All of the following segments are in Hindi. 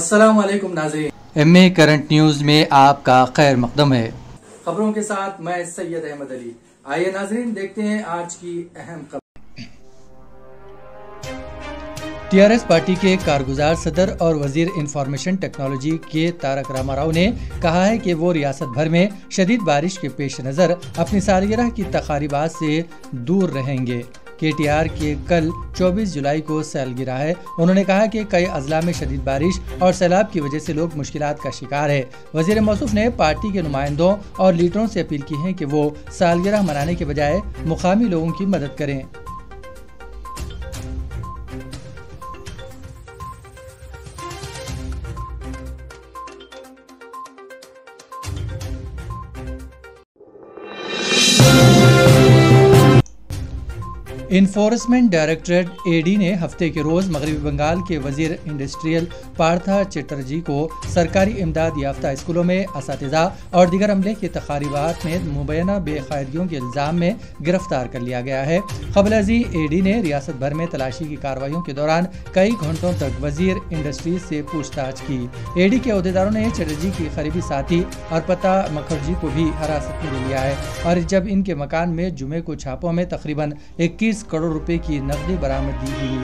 अस्सलाम वालेकुम नाज़रीन, MA करंट न्यूज में आपका खैर मकदम है। खबरों के साथ मैं सैयद अहमद अली। आइए नाज़रीन, देखते हैं आज की अहम खबर। TRS पार्टी के कारगुजार सदर और वजीर इंफॉर्मेशन टेक्नोलॉजी के तारक रामाराव ने कहा है कि वो रियासत भर में शदीद बारिश के पेश नज़र अपनी सालगिरह की तकारीबात से दूर रहेंगे। KTR के कल 24 जुलाई को सालगिरह है। उन्होंने कहा कि कई अजला में शदीद बारिश और सैलाब की वजह से लोग मुश्किलात का शिकार है। वजीर मौसूफ ने पार्टी के नुमाइंदों और लीडरों से अपील की है कि वो सालगिरह मनाने के बजाय मुकामी लोगों की मदद करें। इन्फोर्समेंट डायरेक्टरेट AD ने हफ्ते के रोज मगरबी बंगाल के वजीर इंडस्ट्रियल पार्था चटर्जी को सरकारी इमदाद याफ्ता स्कूलों में असातिज़ा और दीगर अमले की तकारीबात में मुबैना बेकायदगियों के इल्ज़ाम में गिरफ्तार कर लिया गया है। क़ब्ल-अज़ी AD ने रियासत भर में तलाशी की कार्रवाइयों के दौरान कई घंटों तक वजीर इंडस्ट्रीज से पूछताछ की। AD के अहदेदारों ने चटर्जी की करीबी साथी अर्पिता मुखर्जी को भी हिरासत में ले लिया है और जब इनके मकान में जुमे को छापों में तकरीबन 21 करोड़ रुपए की नकदी बरामदगी हुई।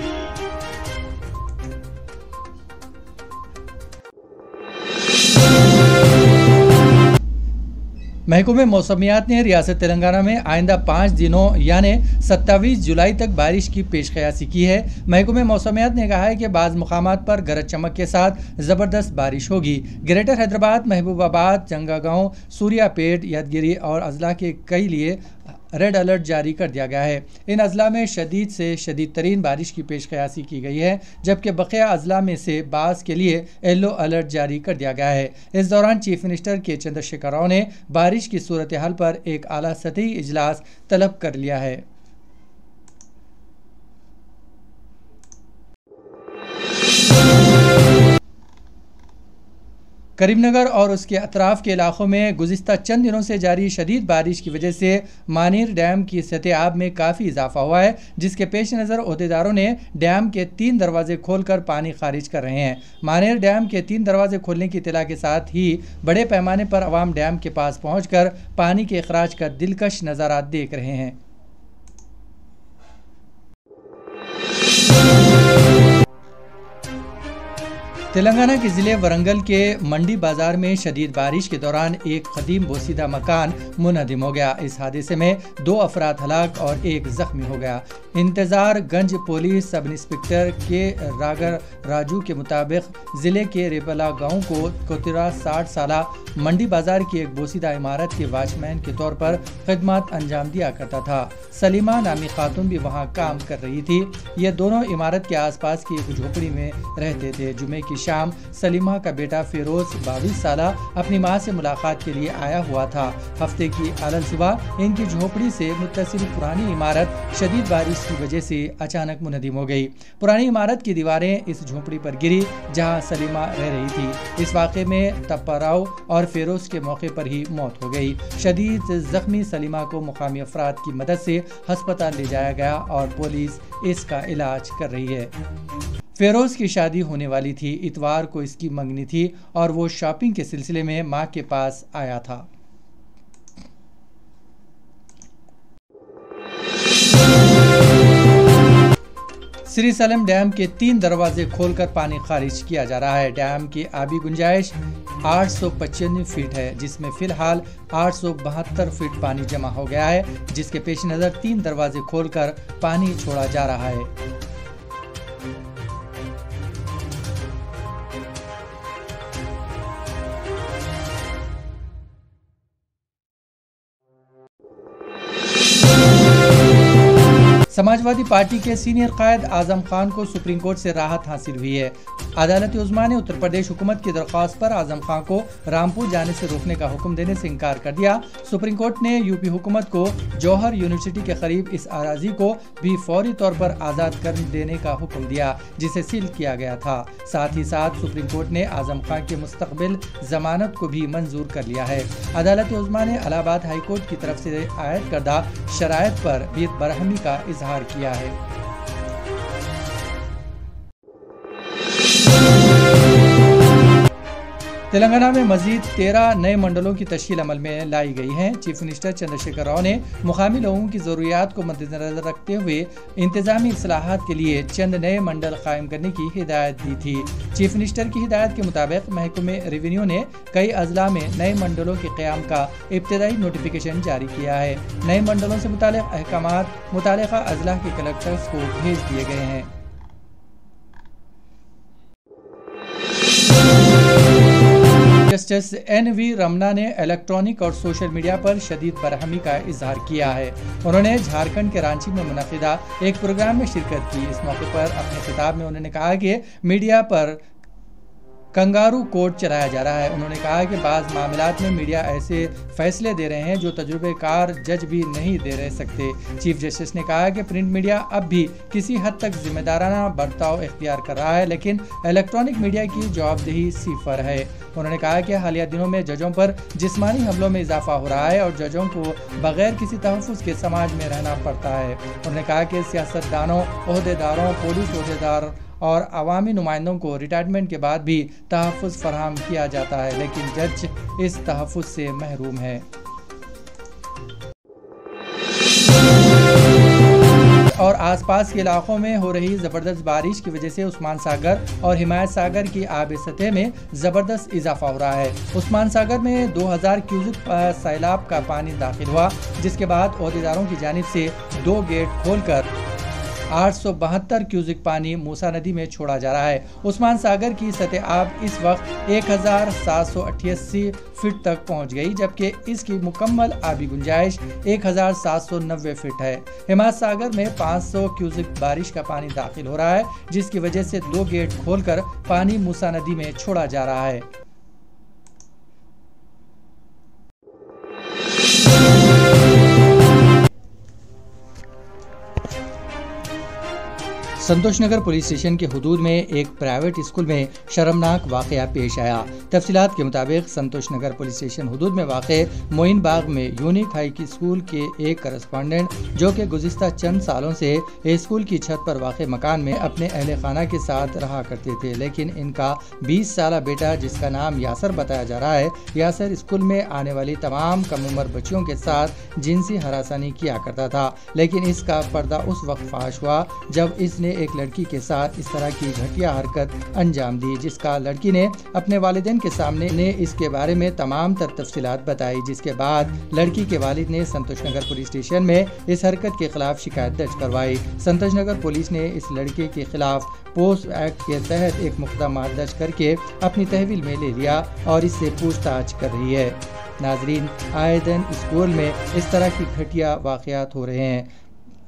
महकमे मौसमियात ने रियासत तेलंगाना में आइंदा 5 दिनों यानी 27 जुलाई तक बारिश की पेशकयासी की है। महकमे मौसमियात ने कहा है कि बाज़ मुकामात पर गरज चमक के साथ ज़बरदस्त बारिश होगी। ग्रेटर हैदराबाद, महबूबाबाद, जंगागांव, सूर्यापेट, यादगिरी और अजला के कई लिए रेड अलर्ट जारी कर दिया गया है। इन अजला में शदीद से शदीद तरीन बारिश की पेशकयासी की गई है, जबकि बकिया अजला में से बास के लिए येलो अलर्ट जारी कर दिया गया है। इस दौरान चीफ मिनिस्टर के चंद्रशेखर राव ने बारिश की सूरत हाल पर एक आला सतही इजलास तलब कर लिया है। करीमनगर और उसके अतराफ के इलाकों में गुज़िस्ता चंद दिनों से जारी शदीद बारिश की वजह से मानीर डैम की सतह आब में काफ़ी इजाफा हुआ है, जिसके पेश नज़र अहदेदारों ने डैम के 3 दरवाजे खोलकर पानी खारिज कर रहे हैं। मानीर डैम के 3 दरवाजे खोलने की इत्तला के साथ ही बड़े पैमाने पर अवाम डैम के पास पहुँचकर पानी के अखराज का दिलकश नज़ारा देख रहे हैं। तेलंगाना के ज़िले वरंगल के मंडी बाजार में शदीद बारिश के दौरान एक कदीम बोसीदा मकान मुनहदिम हो गया। इस हादसे में 2 अफराद हलाक और 1 जख्मी हो गया। इंतज़ारगंज पुलिस सब इंस्पेक्टर के रागर राजू के मुताबिक ज़िले के रेपला गांव को कोतिरा 60 साला मंडी बाजार की एक बोसीदा इमारत के वॉचमैन के तौर पर खिदमत अंजाम दिया करता था। सलीमा नामी खातून भी वहां काम कर रही थी। ये दोनों इमारत के आसपास की एक झोपड़ी में रहते थे। जुमे की शाम सलीमा का बेटा फिरोज 22 साला अपनी मां से मुलाकात के लिए आया हुआ था। हफ्ते की अलग सुबह इनकी झोपड़ी से मुत्तसिल पुरानी इमारत शदीद बारिश की वजह से अचानक मुनहदिम हो गई। पुरानी इमारत की दीवारें इस झोपड़ी पर गिरी जहां सलीमा रह रही थी। इस वाक़े में तप्पाराव और फिरोज के मौके पर ही मौत हो गई। शदीद जख्मी सलीमा को मुकामी अफराद की मदद से अस्पताल ले जाया गया और पुलिस इसका इलाज कर रही है। फिरोज की शादी होने वाली थी। इतवार को इसकी मंगनी थी और वो शॉपिंग के सिलसिले में मां के पास आया था। श्री सलम डैम के 3 दरवाजे खोलकर पानी खारिज किया जा रहा है। डैम की आबी गुंजाइश 895 फीट है, जिसमें फिलहाल 872 फीट पानी जमा हो गया है, जिसके पेश नज़र 3 दरवाजे खोलकर पानी छोड़ा जा रहा है। समाजवादी पार्टी के सीनियर कायद आजम खान को सुप्रीम कोर्ट से राहत हासिल हुई है। अदालत उज़्मा ने उत्तर प्रदेश हुकूमत की दरख्वास्त पर आजम खान को रामपुर जाने से रोकने का हुक्म देने से इनकार कर दिया। सुप्रीम कोर्ट ने यूपी हुकूमत को जौहर यूनिवर्सिटी के करीब इस अराजी को भी फौरी तौर पर आज़ाद कर देने का हुक्म दिया, जिसे सील किया गया था। साथ ही साथ सुप्रीम कोर्ट ने आजम खान के मुस्तकबिल जमानत को भी मंजूर कर लिया है। अदालत उज़्मा ने इलाहाबाद हाई कोर्ट की तरफ से आयद करदा शराइत पर भी बरहमी का इजहार किया है। तेलंगाना में मजीद 13 नए मंडलों की तश्कील अमल में लाई गई है। चीफ मिनिस्टर चंद्रशेखर राव ने मुकामी लोगों की ज़रूरियात को मद्देनजर रखते हुए इंतजामी इस्लाहात के लिए चंद नए मंडल कायम करने की हिदायत दी थी। चीफ मिनिस्टर की हिदायत के मुताबिक महकमे रेवेन्यू ने कई अजला में नए मंडलों के क़याम का इब्तदाई नोटिफिकेशन जारी किया है। नए मंडलों से मुताल्लिक़ अहकामात मुताल्लिक़ा अजला के कलेक्टर्स को भेज दिए गए हैं। जस्टिस NV रमना ने इलेक्ट्रॉनिक और सोशल मीडिया पर शदीद बरहमी का इजहार किया है। उन्होंने झारखंड के रांची में मुनक़िदा एक प्रोग्राम में शिरकत की। इस मौके पर अपने खिताब में उन्होंने कहा कि मीडिया पर कंगारू कोर्ट चलाया जा रहा है। उन्होंने कहा कि बाज़ मामलात में मीडिया ऐसे फैसले दे रहे हैं जो तजुर्बेकार जज भी नहीं दे रह सकते। चीफ जस्टिस ने कहा कि प्रिंट मीडिया अब भी किसी हद तक जिम्मेदाराना बर्ताव इख्तियार कर रहा है, लेकिन इलेक्ट्रॉनिक मीडिया की जवाबदेही सिफर है। उन्होंने कहा कि हालिया दिनों में जजों पर जिस्मानी हमलों में इजाफा हो रहा है और जजों को बगैर किसी तहफ़्फ़ुज़ के समाज में रहना पड़ता है। उन्होंने कहा कि सियासतदानों, ओहदेदारों, पुलिस ओहदेदार और अवामी नुमाइंदों को रिटायरमेंट के बाद भी तहफ़्फ़ुज़ फराहम किया जाता है, लेकिन जज इस तहफ़्फ़ुज़ से महरूम है। और आसपास के इलाकों में हो रही ज़बरदस्त बारिश की वजह से उस्मान सागर और हिमायत सागर की आब सतह में ज़बरदस्त इजाफा हो रहा है। उस्मान सागर में 2000 क्यूसेक सैलाब का पानी दाखिल हुआ, जिसके बाद ओहदेदारों की जानिब से 2 गेट खोलकर 872 क्यूसेक पानी मूसा नदी में छोड़ा जा रहा है। उस्मान सागर की सतह आब इस वक्त 1788 फीट तक पहुंच गई, जबकि इसकी मुकम्मल आबी गुंजाइश 1790 फीट है। हिमायत सागर में 500 क्यूसेक बारिश का पानी दाखिल हो रहा है, जिसकी वजह से 2 गेट खोलकर पानी मूसा नदी में छोड़ा जा रहा है। संतोषनगर पुलिस स्टेशन के हुदूद में एक प्राइवेट स्कूल में शर्मनाक वाकया पेश आया। तफसीलात के मुताबिक संतोषनगर पुलिस स्टेशन हुदूद में वाक़े मोइन बाग में यूनिक हाई स्कूल के एक करस्पॉन्डेंट, जो कि गुज़िश्ता चंद सालों से स्कूल की छत पर वाक़े मकान में अपने अहले खाना के साथ रहा करते थे, लेकिन इनका 20 साला बेटा, जिसका नाम यासर बताया जा रहा है, यासर स्कूल में आने वाली तमाम कम उम्र बच्चियों के साथ जिनसी हरासानी किया करता था। लेकिन इसका पर्दा उस वक्त फाश हुआ जब इसने एक लड़की के साथ इस तरह की घटिया हरकत अंजाम दी, जिसका लड़की ने अपने वालिदैन के सामने ने इसके बारे में तमाम तफसीलात बताई, जिसके बाद लड़की के वालिद ने संतोषनगर पुलिस स्टेशन में इस हरकत के खिलाफ शिकायत दर्ज करवाई। संतोषनगर पुलिस ने इस लड़के के खिलाफ पोस्ट एक्ट के तहत एक मुकदमा दर्ज करके अपनी तहवील में ले लिया और इससे पूछताछ कर रही है। नाजरीन, आए दिन स्कूल में इस तरह की घटिया वाक़यात हो रहे हैं।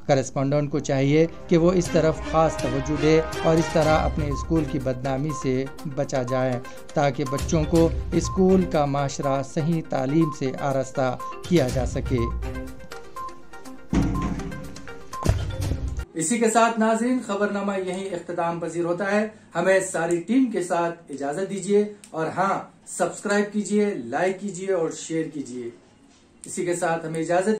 करस्पॉन्डेंट को चाहिए कि वो इस तरफ ख़ास तवज्जो दे और इस तरह अपने स्कूल की बदनामी से बचा जाए, ताकि बच्चों को स्कूल का माशरा सही तालीम से आरास्ता किया जा सके। इसी के साथ नाज़रीन, खबरनामा यहीं इख्तिताम पजीर होता है। हमें सारी टीम के साथ इजाज़त दीजिए और हाँ, सब्सक्राइब कीजिए, लाइक कीजिए और शेयर कीजिए। इसी के साथ हमें इजाज़त।